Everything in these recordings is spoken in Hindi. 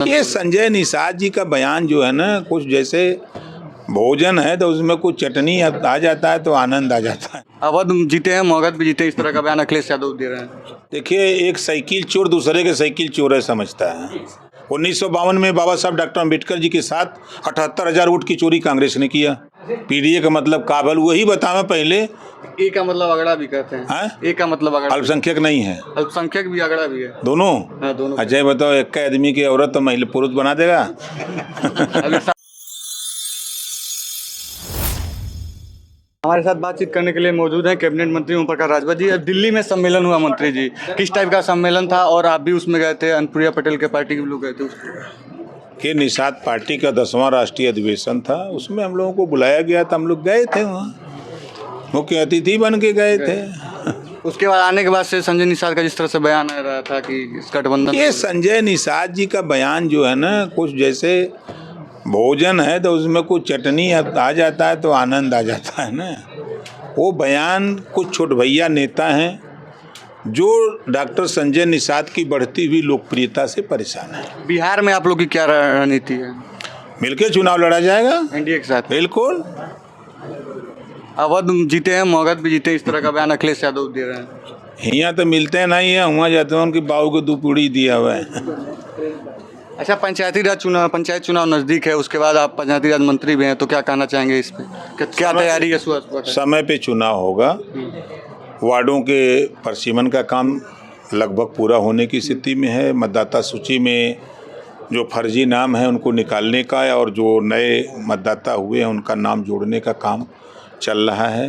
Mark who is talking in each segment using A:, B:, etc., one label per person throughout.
A: ये संजय निषाद जी का बयान जो है ना, कुछ जैसे भोजन है तो उसमें कुछ चटनी आ जाता है तो आनंद आ जाता है।
B: अवध जीते हैं, मगध भी जीते, इस तरह का बयान अखिलेश यादव दे रहे हैं।
A: देखिए, एक साइकिल चोर दूसरे के साइकिल चोर है समझता है। 1952 में बाबा साहब डॉक्टर अम्बेडकर जी के साथ 78,000 वोट की चोरी कांग्रेस ने किया। पीडीए का मतलब काबल, वही बतावे पहले।
B: ए का मतलब अगड़ा भी कहते हैं। ए का मतलब अगड़ा,
A: अल्पसंख्यक नहीं है,
B: अल्पसंख्यक भी अगड़ा भी है।
A: दोनों।
B: हाँ, दोनों।
A: अजय बताओ, एक का आदमी की औरत तो महिला पुरुष बना देगा।
B: हमारे साथ बातचीत करने के लिए मौजूद हैं कैबिनेट मंत्री ओम प्रकाश राजभर जी। दिल्ली में सम्मेलन हुआ मंत्री जी, किस टाइप का सम्मेलन था और आप भी उसमें गए थे? अनुप्रिया पटेल के पार्टी के लोग गए थे
A: कि निषाद पार्टी का 10वां राष्ट्रीय अधिवेशन था, उसमें हम लोगों को बुलाया गया था, हम लोग गए थे, वहाँ मुख्य अतिथि बन के गए थे।
B: उसके बाद आने के बाद से संजय निषाद का जिस तरह से बयान आ रहा था कि इस गठबंधन,
A: ये संजय निषाद जी का बयान जो है ना, कुछ जैसे भोजन है तो उसमें कुछ चटनी आ जाता है तो आनंद आ जाता है ना। वो बयान कुछ छोट भैया नेता हैं जो डॉक्टर संजय निषाद की बढ़ती हुई लोकप्रियता से परेशान है।
B: बिहार में आप लोग की क्या रणनीति है?
A: मिलकर चुनाव लड़ा जाएगा
B: एनडीए के साथ।
A: बिल्कुल।
B: अवध जीते हैं, मगध भी जीते, इस तरह का बयान अखिलेश यादव दे रहे हैं।
A: यहाँ तो मिलते नहीं है, वहाँ जाते हैं उनकी बाबू को 2 पूड़ी दिया हुआ है।
B: अच्छा, पंचायत चुनाव नज़दीक है, उसके बाद आप पंचायती राज मंत्री भी हैं, तो क्या कहना चाहेंगे इस पे? क्या तैयारी है?
A: समय पे चुनाव होगा। वार्डों के परिसीमन का काम लगभग पूरा होने की स्थिति में है। मतदाता सूची में जो फर्जी नाम है उनको निकालने का और जो नए मतदाता हुए हैं उनका नाम जोड़ने का काम चल रहा है।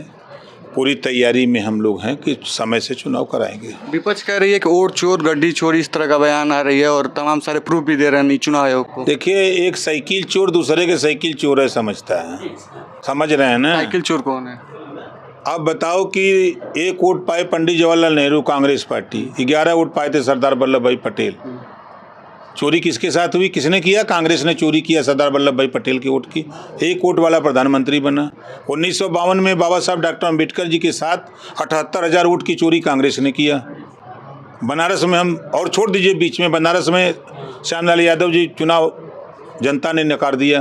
A: पूरी तैयारी में हम लोग हैं कि समय से चुनाव कराएंगे।
B: विपक्ष कह रही है कि वोट चोर, गड्डी चोरी, इस तरह का बयान आ रही है और तमाम सारे प्रूफ भी दे रहे हैं चुनाव आयोग को।
A: देखिए, एक साइकिल चोर दूसरे के साइकिल चोर है समझता है, समझ रहे हैं ना।
B: साइकिल चोर कौन है?
A: अब बताओ कि 1 वोट पाए पंडित जवाहरलाल नेहरू कांग्रेस पार्टी, 11 वोट पाए थे सरदार वल्लभ भाई पटेल। चोरी किसके साथ हुई? किसने किया? कांग्रेस ने चोरी किया सरदार वल्लभ भाई पटेल के वोट की। 1 वोट वाला प्रधानमंत्री बना। 1952 में बाबा साहब डॉक्टर अम्बेडकर जी के साथ 78,000 वोट की चोरी कांग्रेस ने किया। बनारस में हम, और छोड़ दीजिए बीच में, बनारस में श्यामलाल यादव जी चुनाव जनता ने नकार दिया।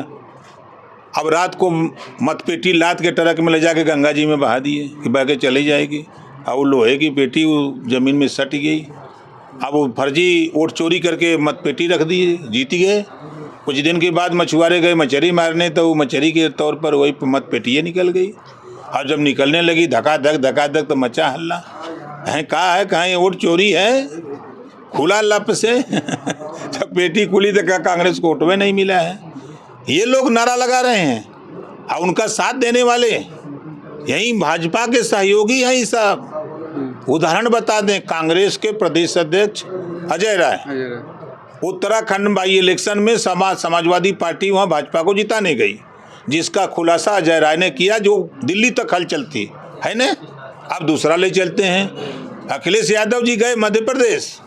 A: अब रात को मतपेटी लाद के ट्रक में ले जाके गंगा जी में बहा दिए कि बह के चली जाएगी। अब वो लोहे की पेटी वो जमीन में सट गई। अब वो फर्जी वोट चोरी करके मतपेटी रख दी, जीत गए। कुछ दिन के बाद मछुआरे गए मछली मारने, तो वो मछली के तौर पर वही मतपेटियाँ निकल गई। और जब निकलने लगी धकाधक तो मचा हल्ला है। कहाँ है, कहाँ ये वोट चोरी है? खुला लप से जब पेटी खुली तो क्या कांग्रेस को वोट में नहीं मिला है। ये लोग नारा लगा रहे हैं और उनका साथ देने वाले यही भाजपा के सहयोगी हैं। सब उदाहरण बता दें, कांग्रेस के प्रदेश अध्यक्ष अजय राय उत्तराखंड बाई इलेक्शन में समाजवादी पार्टी वहां भाजपा को जिताने गई, जिसका खुलासा अजय राय ने किया, जो दिल्ली तक हलचल थी, है ना। अब दूसरा ले चलते हैं, अखिलेश यादव जी गए मध्य प्रदेश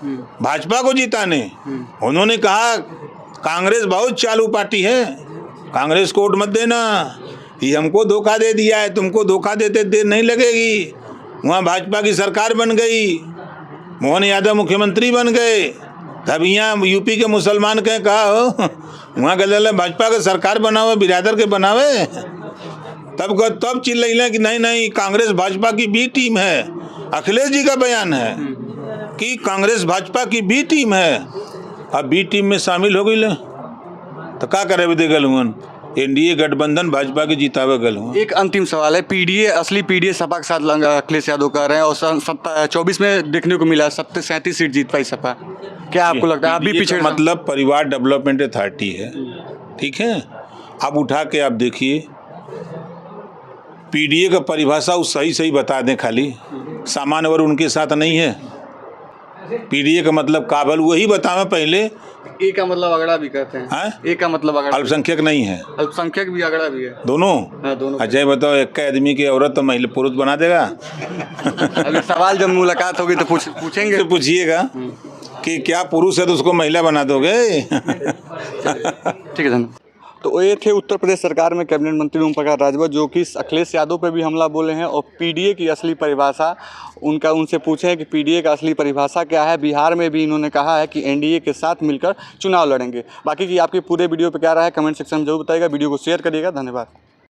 A: भाजपा को जिताने। उन्होंने कहा कांग्रेस बहुत चालू पार्टी है, कांग्रेस को वोट मत देना, ये हमको धोखा दे दिया है, तुमको धोखा देते देर नहीं लगेगी। वहाँ भाजपा की सरकार बन गई, मोहन यादव मुख्यमंत्री बन गए। तब यहाँ यूपी के मुसलमान कहा हो वहाँ गल भाजपा का सरकार बनावे, बिरादर के बनावे। तब चिल्लाइले कि नहीं कांग्रेस भाजपा की बी टीम है। अखिलेश जी का बयान है कि कांग्रेस भाजपा की बी टीम है। अब बी टीम में शामिल हो गई तो क्या करे विदे गलुअन, एनडीए गठबंधन भाजपा के जीतावे गल हुआ।
B: एक अंतिम सवाल है, पीडीए, असली पीडीए सपा के साथ अखिलेश यादव कर रहे हैं और 24 में देखने को मिला 37 सीट जीत पाई सपा। क्या आपको लगता है? आप भी पीछे,
A: मतलब परिवार डेवलपमेंट अथॉरिटी है, ठीक है। अब उठा के आप देखिए, पीडीए का परिभाषा वो सही बता दें, खाली सामान्य वर्ग उनके साथ नहीं है। पीडीए का मतलब काबल, वही बतावे पहले।
B: ए का मतलब अगड़ा भी कहते हैं। ए का मतलब अगड़ा,
A: अल्पसंख्यक नहीं है,
B: अल्पसंख्यक भी अगड़ा भी है,
A: दोनों।
B: हाँ, दोनों।
A: अजय बताओ, एक का आदमी की औरत तो महिला पुरुष बना देगा।
B: अगर सवाल जब मुलाकात होगी तो पूछेंगे,
A: तो पूछिएगा कि क्या पुरुष है तो उसको महिला बना दोगे।
B: ठीक है धन्यवाद। तो ये थे उत्तर प्रदेश सरकार में कैबिनेट मंत्री ओम प्रकाश राजभर, जो कि अखिलेश यादव पे भी हमला बोले हैं और पीडीए की असली परिभाषा उनसे पूछे हैं कि पीडीए का असली परिभाषा क्या है। बिहार में भी इन्होंने कहा है कि एनडीए के साथ मिलकर चुनाव लड़ेंगे। बाकी की आपके पूरे वीडियो पे क्या रहा है कमेंट सेक्शन में जरूर बताइएगा। वीडियो को शेयर करिएगा। धन्यवाद।